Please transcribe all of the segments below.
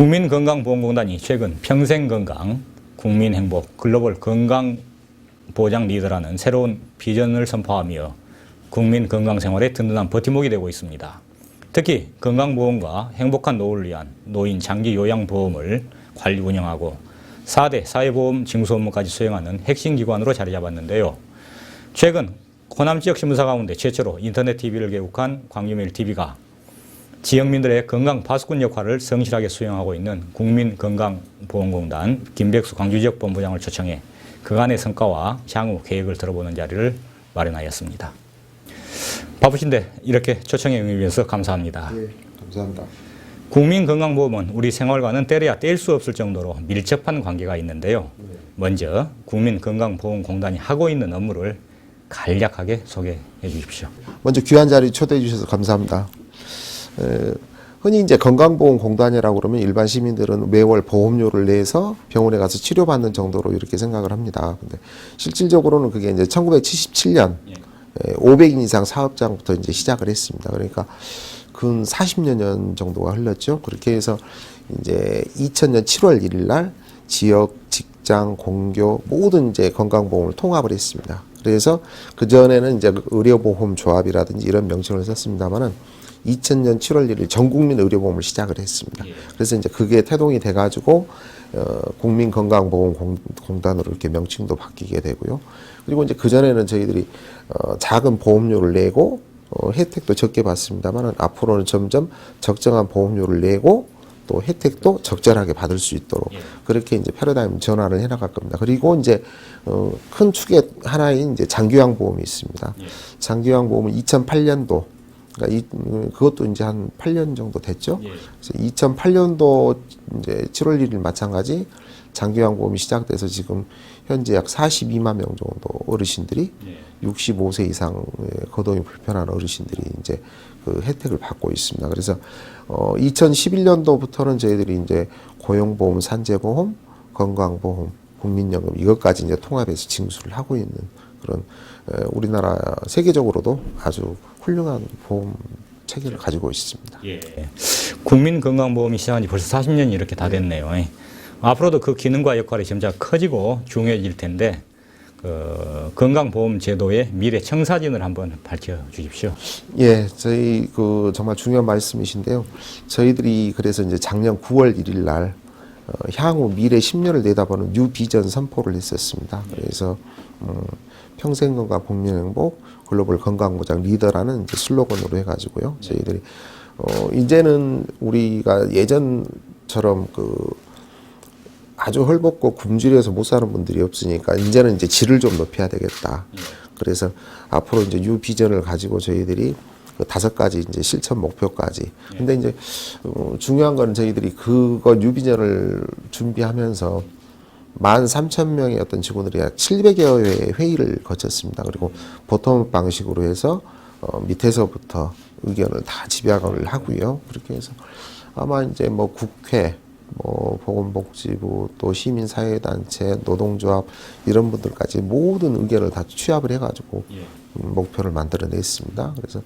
국민건강보험공단이 최근 평생건강, 국민행복, 글로벌 건강보장 리더라는 새로운 비전을 선포하며 국민건강생활의 든든한 버팀목이 되고 있습니다. 특히 건강보험과 행복한 노후를 위한 노인 장기요양보험을 관리 운영하고 4대 사회보험 징수 업무까지 수행하는 핵심 기관으로 자리 잡았는데요. 최근 호남 지역 신문사 가운데 최초로 인터넷 TV를 개국한 광주메일 TV가 지역민들의 건강 파수꾼 역할을 성실하게 수행하고 있는 국민건강보험공단 김백수 광주지역 본부장을 초청해 그간의 성과와 향후 계획을 들어보는 자리를 마련하였습니다. 바쁘신데 이렇게 초청해 응해주셔서 감사합니다. 네, 감사합니다. 국민건강보험은 우리 생활과는 떼려야 뗄 수 없을 정도로 밀접한 관계가 있는데요. 먼저 국민건강보험공단이 하고 있는 업무를 간략하게 소개해 주십시오. 먼저 귀한 자리 초대해 주셔서 감사합니다. 흔히 이제 건강보험공단이라고 그러면 일반 시민들은 매월 보험료를 내서 병원에 가서 치료받는 정도로 이렇게 생각을 합니다. 근데 실질적으로는 그게 이제 1977년 500인 이상 사업장부터 이제 시작을 했습니다. 그러니까 근 40여 년 정도가 흘렀죠. 그렇게 해서 이제 2000년 7월 1일 날 지역, 직장, 공교 모든 이제 건강보험을 통합을 했습니다. 그래서 그 전에는 이제 의료보험조합이라든지 이런 명칭을 썼습니다만은 2000년 7월 1일 전국민 의료보험을 시작을 했습니다. 그래서 이제 그게 태동이 돼가지고 국민건강보험공단으로 이렇게 명칭도 바뀌게 되고요. 그리고 이제 그 전에는 저희들이 작은 보험료를 내고 혜택도 적게 받습니다만 앞으로는 점점 적정한 보험료를 내고 또 혜택도 적절하게 받을 수 있도록 그렇게 이제 패러다임 전환을 해나갈 겁니다. 그리고 이제 큰 축의 하나인 이제 장기요양보험이 있습니다. 장기요양보험은 2008년도 그러니까 그것도 이제 한 8년 정도 됐죠. 그래서 2008년도 이제 7월 1일 마찬가지 장기요양보험이 시작돼서 지금 현재 약 42만 명 정도 어르신들이 65세 이상 거동이 불편한 어르신들이 이제 그 혜택을 받고 있습니다. 그래서 2011년도부터는 저희들이 이제 고용보험, 산재보험, 건강보험, 국민연금 이것까지 이제 통합해서 징수를 하고 있는 그런 우리나라 세계적으로도 아주 훌륭한 보험 체계를 가지고 있습니다. 예. 국민건강보험이 시작한 지 벌써 40년이 이렇게 다 됐네요. 앞으로도 그 기능과 역할이 점차 커지고 중요해질 텐데 건강보험 제도의 미래 청사진을 한번 밝혀 주십시오. 예, 저희 그 정말 중요한 말씀이신데요. 저희들이 그래서 이제 작년 9월 1일 날 향후 미래 10년을 내다보는 뉴 비전 선포를 했었습니다. 그래서 평생건강 국민행복 글로벌 건강보장 리더라는 이제 슬로건으로 해가지고요. 저희들이 이제는 우리가 예전처럼 그 아주 헐벗고 굶주려서 못 사는 분들이 없으니까 이제는 이제 질을 좀 높여야 되겠다. 그래서 앞으로 이제 뉴 비전을 가지고 저희들이 그 5가지 이제 실천 목표까지. 근데 이제 중요한 거는 저희들이 그거 뉴 비전을 준비하면서 13,000명의 어떤 직원들이 약 700여 회의 회의를 거쳤습니다. 그리고 보통 방식으로 해서 밑에서부터 의견을 다 집약을 하고요. 그렇게 해서 아마 이제 뭐 국회, 뭐 보건복지부, 또 시민사회단체, 노동조합 이런 분들까지 모든 의견을 다 취합을 해가지고 목표를 만들어냈습니다. 그래서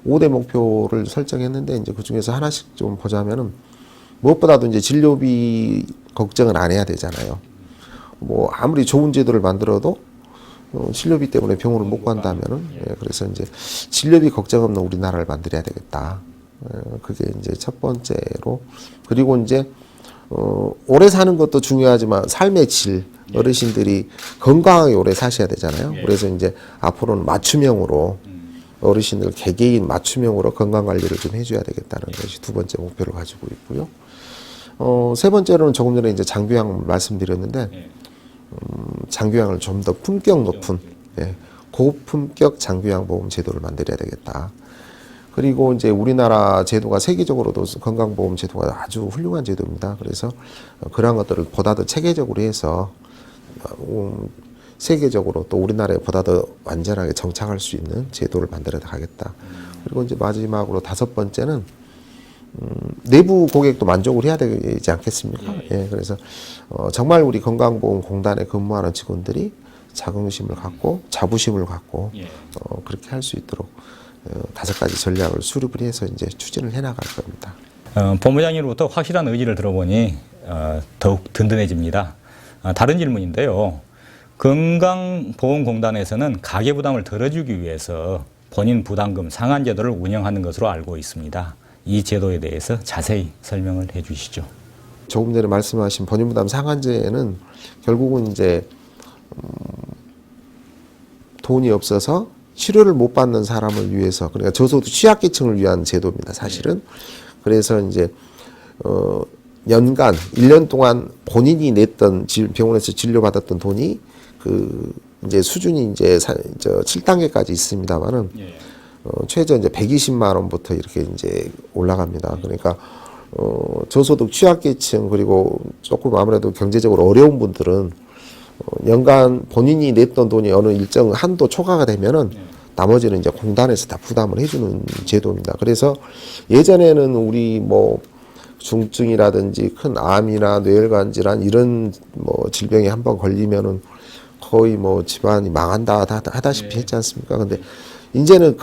5대 목표를 설정했는데 이제 그 중에서 하나씩 좀 보자면은 무엇보다도 이제 진료비 걱정은 안 해야 되잖아요. 뭐 아무리 좋은 제도를 만들어도 진료비 때문에 병원을 못 간다면은 그래서 이제 진료비 걱정 없는 우리나라를 만들어야 되겠다. 그게 이제 첫 번째로. 그리고 이제 오래 사는 것도 중요하지만 삶의 질, 어르신들이 건강하게 오래 사셔야 되잖아요. 그래서 이제 앞으로는 맞춤형으로 어르신들 개개인 맞춤형으로 건강 관리를 좀 해줘야 되겠다는 것이 두 번째 목표를 가지고 있고요. 세 번째로는 조금 전에 이제 장기요양 말씀드렸는데 장기요양을 좀 더 품격 높은 고품격 장기요양 보험 제도를 만들어야 되겠다. 그리고 이제 우리나라 제도가 세계적으로도 건강보험 제도가 아주 훌륭한 제도입니다. 그래서 그러한 것들을 보다 더 체계적으로 해서 세계적으로 또 우리나라에 보다 더 완전하게 정착할 수 있는 제도를 만들어 가겠다. 그리고 이제 마지막으로 5번째는 내부 고객도 만족을 해야 되지 않겠습니까? 예, 그래서 정말 우리 건강보험공단에 근무하는 직원들이 자긍심을 갖고 자부심을 갖고 그렇게 할 수 있도록 5가지 전략을 수립을 해서 이제 추진을 해나갈 겁니다. 본부장님으로부터 확실한 의지를 들어보니 더욱 든든해집니다. 다른 질문인데요. 건강보험공단에서는 가계부담을 덜어주기 위해서 본인 부담금 상환제도를 운영하는 것으로 알고 있습니다. 이 제도에 대해서 자세히 설명을 해 주시죠. 조금 전에 말씀하신 본인부담 상환제는 결국은 이제 돈이 없어서 치료를 못 받는 사람을 위해서, 그러니까 저소득 취약계층을 위한 제도입니다, 사실은. 그래서 이제 연간 1년 동안 본인이 냈던 병원에서 진료받았던 돈이 그 이제 수준이 이제 7단계까지 있습니다만은 최저 이제 120만 원부터 이렇게 이제 올라갑니다. 그러니까 저소득 취약계층 그리고 조금 아무래도 경제적으로 어려운 분들은 연간 본인이 냈던 돈이 어느 일정 한도 초과가 되면은 나머지는 이제 공단에서 다 부담을 해주는 제도입니다. 그래서 예전에는 우리 뭐 중증이라든지 큰 암이나 뇌혈관 질환 이런 뭐 질병에 한번 걸리면은 거의 뭐 집안이 망한다 하다시피 했지 않습니까? 근데 이제는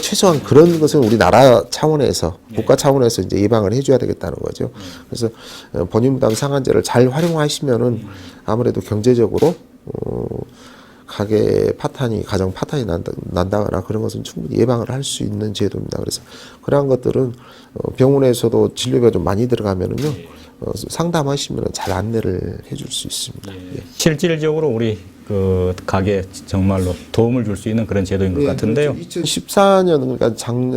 최소한 그런 것은 우리나라 차원에서 국가 차원에서 이제 예방을 해줘야 되겠다는 거죠. 그래서 본인부담 상환제를 잘 활용하시면은 아무래도 경제적으로 가정 파탄이 난다거나 그런 것은 충분히 예방을 할 수 있는 제도입니다. 그래서 그러한 것들은 병원에서도 진료비가 좀 많이 들어가면은요 상담하시면 잘 안내를 해줄 수 있습니다. 예. 실질적으로 우리 그 가게 정말로 도움을 줄 수 있는 그런 제도인 것 같은데요. 2014년 그러니까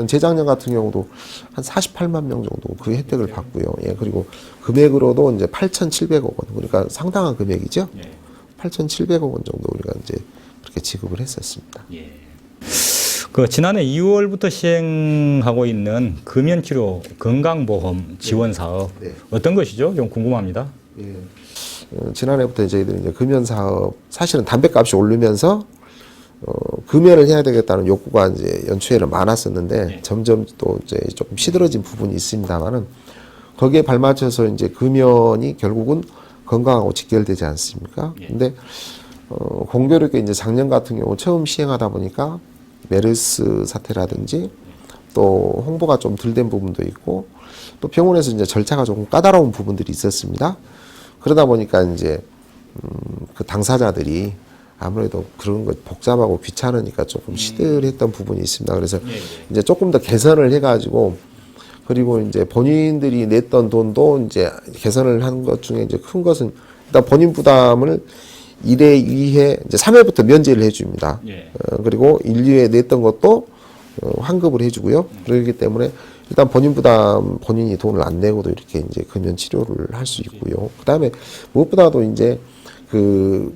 재작년 같은 경우도 한 48만 명 정도 그 혜택을 받고요. 예, 그리고 금액으로도 이제 8,700억 원 그러니까 상당한 금액이죠. 8,700억 원 정도 우리가 이제 그렇게 지급을 했었습니다. 그 지난해 2월부터 시행하고 있는 금연치료 건강보험 지원 사업 어떤 것이죠? 좀 궁금합니다. 예. 지난해부터 저희들이 이제 금연 사업 사실은 담배값이 오르면서 금연을 해야 되겠다는 욕구가 이제 연초에는 많았었는데 점점 또 이제 조금 시들어진 부분이 있습니다만은 거기에 발맞춰서 이제 금연이 결국은 건강하고 직결되지 않습니까? 근데 공교롭게 이제 작년 같은 경우 처음 시행하다 보니까 메르스 사태라든지 또 홍보가 좀 덜 된 부분도 있고 또 병원에서 이제 절차가 조금 까다로운 부분들이 있었습니다. 그러다 보니까 이제 그 당사자들이 아무래도 그런 거 복잡하고 귀찮으니까 조금 시들했던 부분이 있습니다. 그래서 이제 조금 더 개선을 해가지고 그리고 이제 본인들이 냈던 돈도 이제 개선을 한 것 중에 이제 큰 것은 일단 본인 부담을 1회, 2회, 이제 3회부터 면제를 해줍니다. 그리고 1, 2회 냈던 것도 환급을 해주고요. 그렇기 때문에 일단 본인 부담 본인이 돈을 안 내고도 이렇게 이제 금연 치료를 할 수 있고요. 그 다음에 무엇보다도 이제 그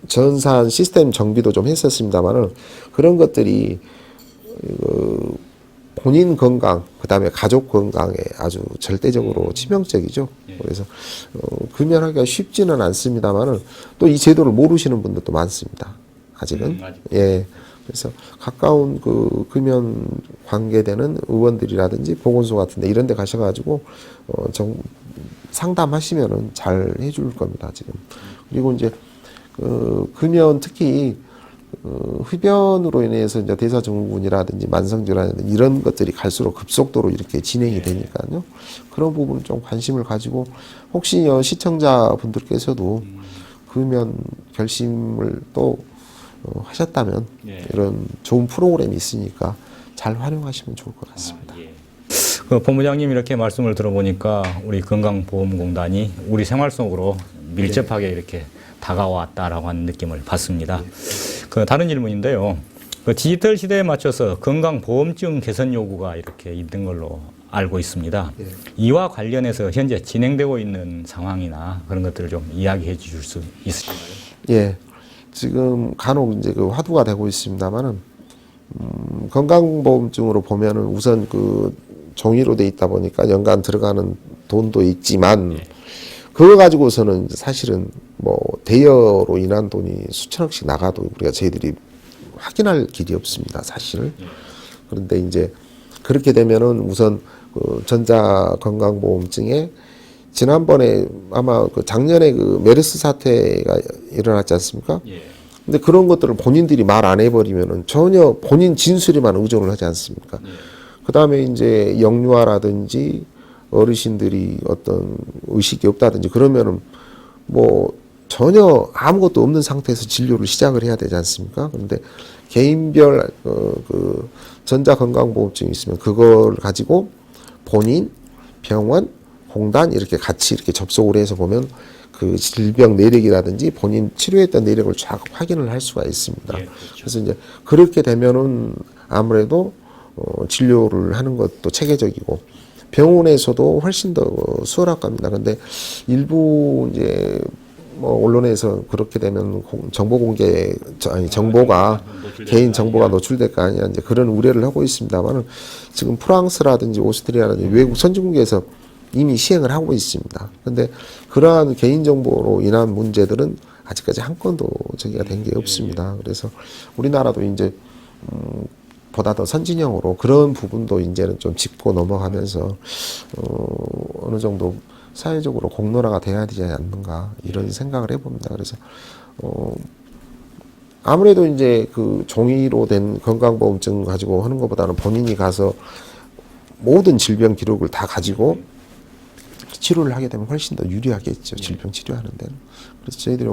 전산 시스템 정비도 좀 했었습니다만은 그런 것들이 본인 건강, 그 다음에 가족 건강에 아주 절대적으로 치명적이죠. 그래서 금연하기가 쉽지는 않습니다만은 또 이 제도를 모르시는 분들도 많습니다. 아직은. 예. 그래서 가까운 그 금연 관계되는 의원들이라든지 보건소 같은데 이런 데 가셔가지고 상담하시면은 잘 해줄 겁니다, 지금. 그리고 이제 금연 특히 흡연으로 인해서 이제 대사증후군이라든지 만성질환이라든지 이런 것들이 갈수록 급속도로 이렇게 진행이 되니까요. 그런 부분 좀 관심을 가지고 혹시 시청자분들께서도 금연 결심을 또 하셨다면 이런 좋은 프로그램이 있으니까 잘 활용하시면 좋을 것 같습니다. 그 본부장님 이렇게 말씀을 들어보니까 우리 건강보험공단이 우리 생활 속으로 밀접하게 이렇게 다가왔다라고 하는 느낌을 받습니다. 그 다른 질문인데요. 그 디지털 시대에 맞춰서 건강보험증 개선 요구가 이렇게 있는 걸로 알고 있습니다. 이와 관련해서 현재 진행되고 있는 상황이나 그런 것들을 좀 이야기해 주실 수 있으신가요? 예. 지금 간혹 이제 그 화두가 되고 있습니다만은 건강보험증으로 보면은 우선 그 종이로 돼 있다 보니까 연간 들어가는 돈도 있지만 그거 가지고서는 사실은 뭐 대여로 인한 돈이 수천억씩 나가도 우리가 저희들이 확인할 길이 없습니다, 사실. 그런데 이제 그렇게 되면은 우선 그 전자건강보험증에 지난번에 아마 그 작년에 그 메르스 사태가 일어났지 않습니까? 근데 그런 것들을 본인들이 말 안 해버리면은 전혀 본인 진술에만 의존을 하지 않습니까? 그 다음에 이제 영유아라든지 어르신들이 어떤 의식이 없다든지 그러면은 뭐 전혀 아무것도 없는 상태에서 진료를 시작을 해야 되지 않습니까? 그런데 개인별 그 전자건강보험증이 있으면 그걸 가지고 본인, 병원, 공단 이렇게 같이 이렇게 접속을 해서 보면 그 질병 내력이라든지 본인 치료했던 내력을 쫙 확인을 할 수가 있습니다. 예, 그렇죠. 그래서 이제 그렇게 되면은 아무래도 진료를 하는 것도 체계적이고 병원에서도 훨씬 더 수월할 겁니다. 근데 일부 이제 뭐 언론에서 그렇게 되면 정보 공개 아니 정보가 개인 정보가 노출될 거 아니냐 이제 그런 우려를 하고 있습니다만은 지금 프랑스라든지 오스트리아라든지 외국 선진국에서 이미 시행을 하고 있습니다. 근데 그러한 개인 정보로 인한 문제들은 아직까지 한 건도 저기가 된 게 없습니다. 그래서 우리나라도 이제 보다 더 선진형으로 그런 부분도 이제는 좀 짚고 넘어가면서 어느 정도 사회적으로 공론화가 돼야 되지 않는가 이런 생각을 해봅니다. 그래서 아무래도 이제 그 종이로 된 건강보험증 가지고 하는 것보다는 본인이 가서 모든 질병 기록을 다 가지고 치료를 하게 되면 훨씬 더 유리하겠죠. 질병 치료하는 데는. 그래서 저희들이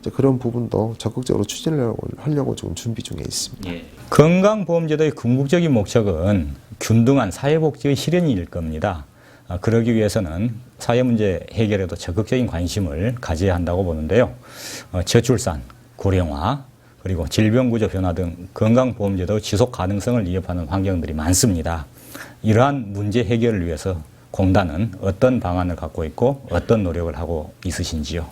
이제 그런 부분도 적극적으로 추진을 하려고 지금 준비 중에 있습니다. 건강보험제도의 궁극적인 목적은 균등한 사회복지의 실현일 겁니다. 그러기 위해서는 사회문제 해결에도 적극적인 관심을 가져야 한다고 보는데요. 저출산, 고령화, 그리고 질병구조 변화 등 건강보험제도의 지속 가능성을 위협하는 환경들이 많습니다. 이러한 문제 해결을 위해서 공단은 어떤 방안을 갖고 있고 어떤 노력을 하고 있으신지요?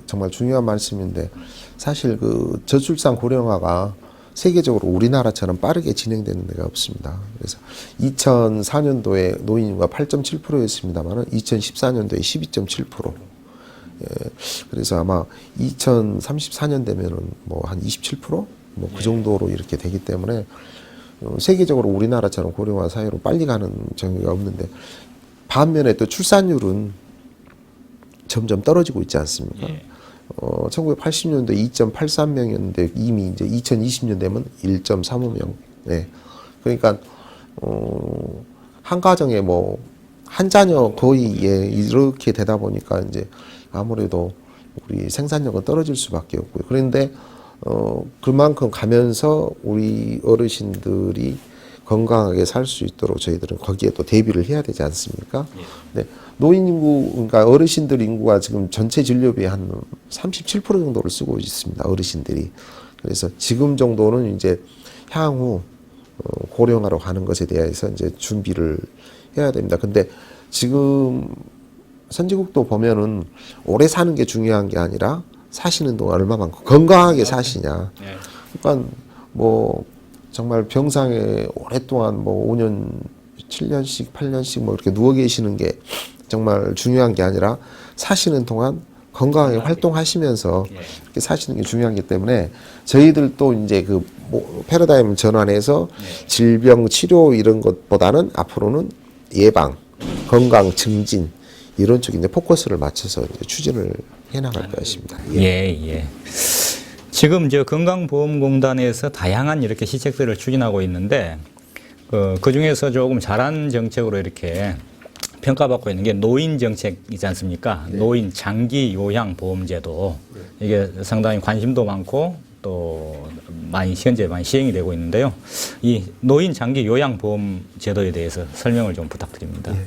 정말 중요한 말씀인데 사실 저출산 고령화가 세계적으로 우리나라처럼 빠르게 진행되는 데가 없습니다. 그래서 2004년도에 노인 인구가 8.7%였습니다만 2014년도에 12.7%. 예, 그래서 아마 2034년 되면은 뭐 한 27%? 뭐 그 정도로 이렇게 되기 때문에 세계적으로 우리나라처럼 고령화 사회로 빨리 가는 정의가 없는데 반면에 또 출산율은 점점 떨어지고 있지 않습니까? 1980년도 2.83명이었는데 이미 이제 2020년 되면 1.35명. 네. 그러니까 한 가정에 뭐 한 자녀 거의 이렇게 되다 보니까 이제 아무래도 우리 생산력은 떨어질 수밖에 없고요. 그런데 그만큼 가면서 우리 어르신들이 건강하게 살 수 있도록 저희들은 거기에 또 대비를 해야 되지 않습니까? 네. 노인 인구, 그러니까 어르신들 인구가 지금 전체 진료비의 한 37% 정도를 쓰고 있습니다. 어르신들이. 그래서 지금 정도는 이제 향후 고령화로 가는 것에 대해서 이제 준비를 해야 됩니다. 근데 지금 선진국도 보면은 오래 사는 게 중요한 게 아니라 사시는 동안 얼마만큼 건강하게 사시냐. 그러니까 뭐 정말 병상에 오랫동안 뭐 5년, 7년씩, 8년씩 뭐 이렇게 누워 계시는 게 정말 중요한 게 아니라 사시는 동안 건강하게 활동하시면서 이렇게 사시는 게 중요하기 때문에 저희들도 이제 패러다임 전환해서 질병 치료 이런 것보다는 앞으로는 예방, 건강 증진 이런 쪽에 이제 포커스를 맞춰서 이제 추진을 해나갈 것입니다. 예. 지금 건강보험공단에서 다양한 이렇게 시책들을 추진하고 있는데 그 중에서 조금 잘한 정책으로 이렇게 평가받고 있는 게 노인 정책이지 않습니까? 네. 노인 장기 요양 보험제도 이게 상당히 관심도 많고 또 현재 많이 시행이 되고 있는데요. 이 노인 장기 요양 보험제도에 대해서 설명을 좀 부탁드립니다. 네.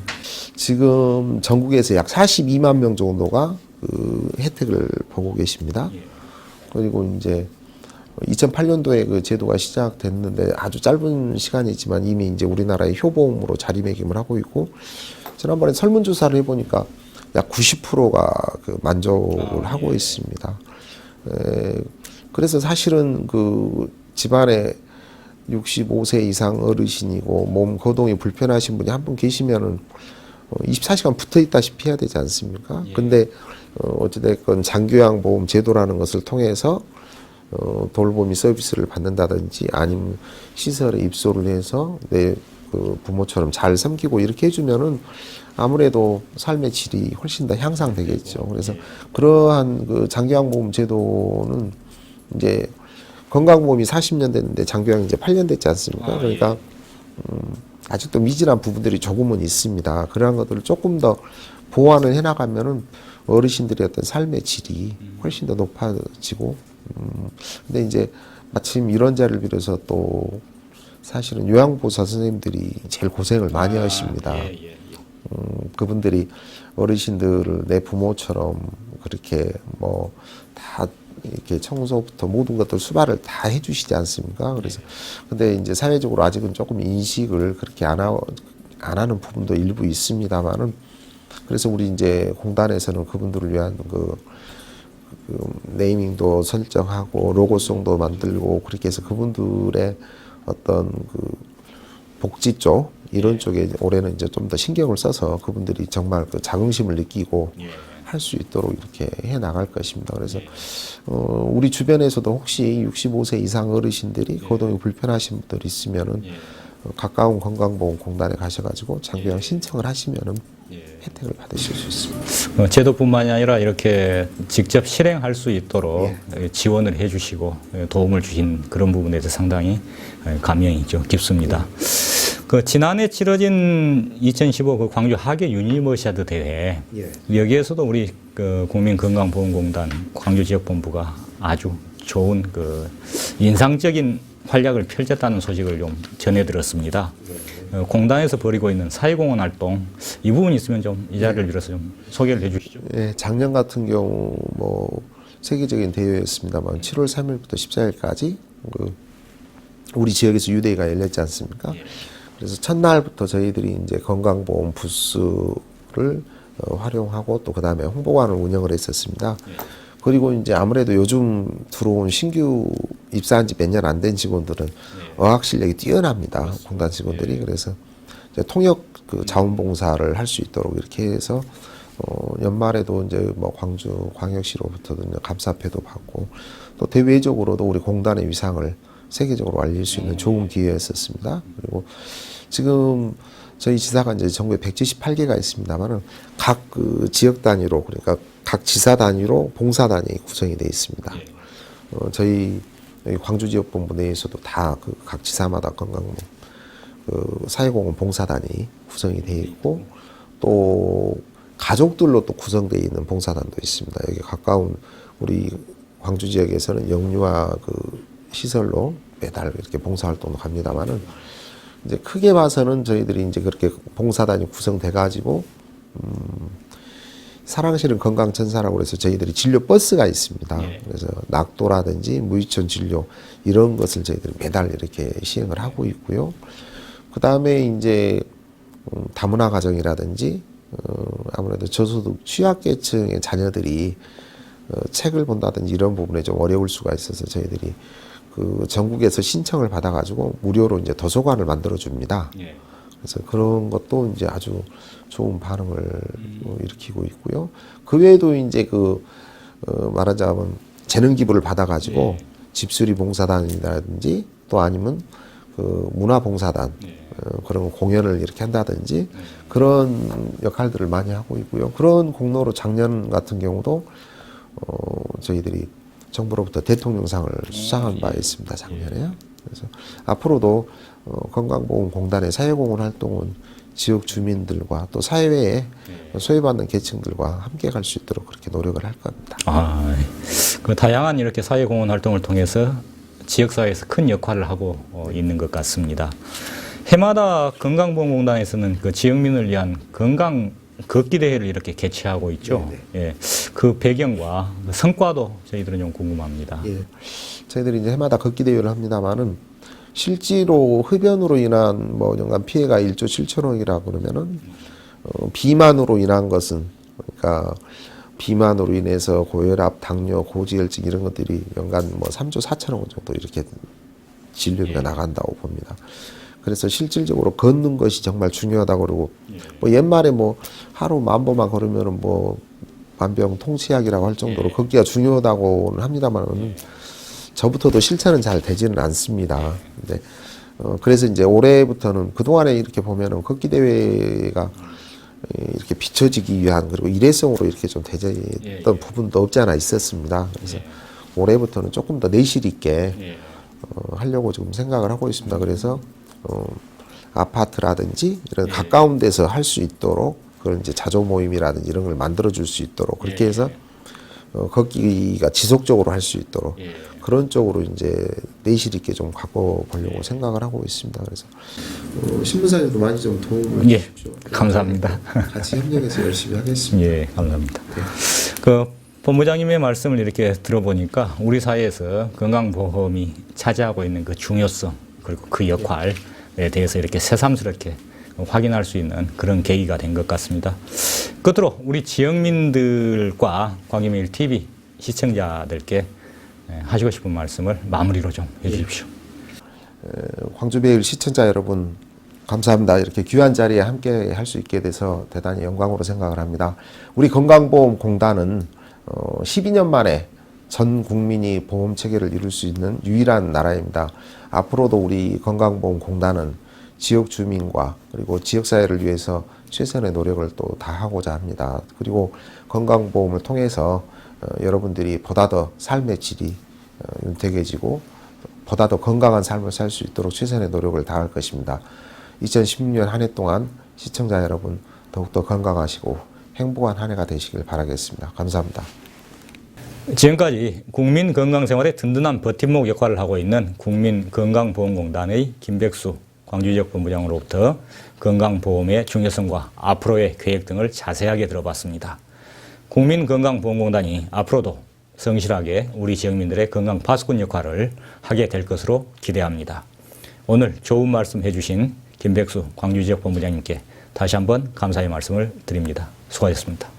지금 전국에서 약 42만 명 정도가 혜택을 보고 계십니다. 그리고 이제 2008년도에 그 제도가 시작됐는데 아주 짧은 시간이지만 이미 이제 우리나라의 효보험으로 자리매김을 하고 있고 지난번에 설문조사를 해보니까 약 90%가 만족을 하고 있습니다. 그래서 사실은 집안에 65세 이상 어르신이고 몸 거동이 불편하신 분이 한 분 계시면은 24시간 붙어 있다시피 해야 되지 않습니까? 근데 어찌됐건 장기요양 보험 제도라는 것을 통해서 돌보미 서비스를 받는다든지 아니면 시설에 입소를 해서 내 부모처럼 잘 섬기고 이렇게 해주면은 아무래도 삶의 질이 훨씬 더 향상되겠죠. 그래서 그러한 장기요양 보험 제도는 이제 건강보험이 40년 됐는데 장기요양이 이제 8년 됐지 않습니까? 그러니까 아직도 미진한 부분들이 조금은 있습니다. 그러한 것들을 조금 더 보완을 해나가면은 어르신들의 어떤 삶의 질이 훨씬 더 높아지고, 근데 이제 마침 이런 자리를 빌어서 또 사실은 요양보호사 선생님들이 제일 고생을 많이 하십니다. 그분들이 어르신들을 내 부모처럼 그렇게 뭐 다 이렇게 청소부터 모든 것들 수발을 다 해주시지 않습니까? 그래서 근데 이제 사회적으로 아직은 조금 인식을 그렇게 안 하는 부분도 일부 있습니다만은, 그래서 우리 이제 공단에서는 그분들을 위한 그 네이밍도 설정하고 로고송도 만들고 그렇게 해서 그분들의 어떤 그 복지 쪽 이런 쪽에 올해는 이제 좀 더 신경을 써서 그분들이 정말 그 자긍심을 느끼고 할 수 있도록 이렇게 해 나갈 것입니다. 그래서 우리 주변에서도 혹시 65세 이상 어르신들이 거동이 불편하신 분들 있으면은 가까운 건강보험공단에 가셔가지고 장비양 신청을 하시면은 혜택을 받으실 수 있습니다. 제도뿐만이 아니라 이렇게 직접 실행할 수 있도록 지원을 해주시고 도움을 주신 그런 부분에 대해서 상당히 감명이 좀 깊습니다. 그 지난해 치러진 2015 그 광주 하계 유니버시아드 대회, 여기에서도 우리 그 국민건강보험공단 광주지역본부가 아주 좋은 그 인상적인 활약을 펼쳤다는 소식을 좀 전해 들었습니다. 공단에서 벌이고 있는 사회공헌 활동, 이 부분 있으면 좀 이 자리를 빌어서 좀 소개를 해 주시죠. 예, 작년 같은 경우 뭐 세계적인 대회였습니다만 7월 3일부터 14일까지 그 우리 지역에서 유대회가 열렸지 않습니까? 그래서 첫날부터 저희들이 이제 건강보험 부스를 활용하고 또 그 다음에 홍보관을 운영을 했었습니다. 그리고 이제 아무래도 요즘 들어온 신규 입사한 지 몇 년 안 된 직원들은 어학 실력이 뛰어납니다. 공단 직원들이. 그래서 이제 통역 그 자원봉사를 할 수 있도록 이렇게 해서 연말에도 이제 뭐 광주 광역시로부터도 감사패도 받고 또 대외적으로도 우리 공단의 위상을 세계적으로 알릴 수 있는 좋은 기회였었습니다. 그리고 지금 저희 지사가 이제 전국에 178개가 있습니다만은 각 그 지역 단위로, 그러니까 각 지사 단위로 봉사단이 구성이 되어 있습니다. 저희 여기 광주지역본부 내에서도 다 그 각 지사마다 그 사회공헌 봉사단이 구성이 되어 있고, 또 가족들로 또 구성되어 있는 봉사단도 있습니다. 여기 가까운 우리 광주 지역에서는 영유아 그 시설로 매달 이렇게 봉사활동도 갑니다만은, 이제 크게 봐서는 저희들이 이제 그렇게 봉사단이 구성돼 가지고 사랑실은 건강천사라고 해서 저희들이 진료 버스가 있습니다. 그래서 낙도라든지 무유천 진료 이런 것을 저희들이 매달 이렇게 시행을 하고 있고요. 그 다음에 이제 다문화 가정이라든지 아무래도 저소득 취약계층의 자녀들이 책을 본다든지 이런 부분에 좀 어려울 수가 있어서 저희들이 그 전국에서 신청을 받아가지고 무료로 이제 도서관을 만들어 줍니다. 그래서 그런 것도 이제 아주 좋은 반응을 일으키고 있고요. 그 외에도 이제 그 말하자면 재능 기부를 받아가지고 집수리 봉사단이라든지 또 아니면 그 문화봉사단 그런 공연을 이렇게 한다든지 그런 역할들을 많이 하고 있고요. 그런 공로로 작년 같은 경우도 저희들이 정부로부터 대통령상을 수상한 바 있습니다. 작년에요. 그래서 앞으로도 건강보험공단의 사회공헌 활동은 지역 주민들과 또 사회에 소외받는 계층들과 함께 갈 수 있도록 그렇게 노력을 할 겁니다. 그 다양한 이렇게 사회공헌 활동을 통해서 지역사회에서 큰 역할을 하고 있는 것 같습니다. 해마다 건강보험공단에서는 그 지역민을 위한 건강 걷기 대회를 이렇게 개최하고 있죠. 예, 그 배경과 그 성과도 저희들은 좀 궁금합니다. 예, 저희들이 이제 해마다 걷기 대회를 합니다만은 실제로 흡연으로 인한 뭐 연간 피해가 1조 7천억이라고 그러면은 비만으로 인한 것은, 그러니까 비만으로 인해서 고혈압, 당뇨, 고지혈증 이런 것들이 연간 뭐 3조 4천억 정도 이렇게 진료비가 나간다고 봅니다. 그래서 실질적으로 걷는 것이 정말 중요하다고 그러고, 뭐 옛말에 뭐 하루 10,000보만 걸으면은 뭐 만병통치약이라고 할 정도로 걷기가 중요하다고는 합니다만은 저부터도 실천은 잘 되지는 않습니다. 근데 그래서 이제 올해부터는 그동안에 이렇게 보면은 걷기 대회가 이렇게 비춰지기 위한, 그리고 일회성으로 이렇게 좀 되졌던 부분도 없지 않아 있었습니다. 그래서 올해부터는 조금 더 내실 있게 하려고 지금 생각을 하고 있습니다. 그래서 아파트라든지 이런 가까운 데서 할 수 있도록 그런 이제 자조 모임이라든지 이런 걸 만들어 줄 수 있도록 그렇게 해서 걷기가 지속적으로 할 수 있도록 그런 쪽으로 이제 내실 있게 좀 갖고 보려고 생각을 하고 있습니다. 그래서 신부사님도 많이 좀 도움을 주십시오. 감사합니다. 같이 협력해서 열심히 하겠습니다. 예, 감사합니다. 그 본부장님의 말씀을 이렇게 들어보니까 우리 사회에서 건강보험이 차지하고 있는 그 중요성 그리고 그 역할에 대해서 이렇게 새삼스럽게 확인할 수 있는 그런 계기가 된 것 같습니다. 끝으로 우리 지역민들과 광주매일 TV 시청자들께 하시고 싶은 말씀을 마무리로 좀 해주십시오. 광주매일 시청자 여러분 감사합니다. 이렇게 귀한 자리에 함께 할 수 있게 돼서 대단히 영광으로 생각을 합니다. 우리 건강보험공단은 12년 만에 전 국민이 보험 체계를 이룰 수 있는 유일한 나라입니다. 앞으로도 우리 건강보험공단은 지역 주민과 그리고 지역사회를 위해서 최선의 노력을 또 다하고자 합니다. 그리고 건강보험을 통해서 여러분들이 보다 더 삶의 질이 윤택해지고 보다 더 건강한 삶을 살 수 있도록 최선의 노력을 다할 것입니다. 2016년 한 해 동안 시청자 여러분 더욱더 건강하시고 행복한 한 해가 되시길 바라겠습니다. 감사합니다. 지금까지 국민건강생활의 든든한 버팀목 역할을 하고 있는 국민건강보험공단의 김백수 광주지역 본부장으로부터 건강보험의 중요성과 앞으로의 계획 등을 자세하게 들어봤습니다. 국민건강보험공단이 앞으로도 성실하게 우리 지역민들의 건강 파수꾼 역할을 하게 될 것으로 기대합니다. 오늘 좋은 말씀 해주신 김백수 광주지역 본부장님께 다시 한번 감사의 말씀을 드립니다. 수고하셨습니다.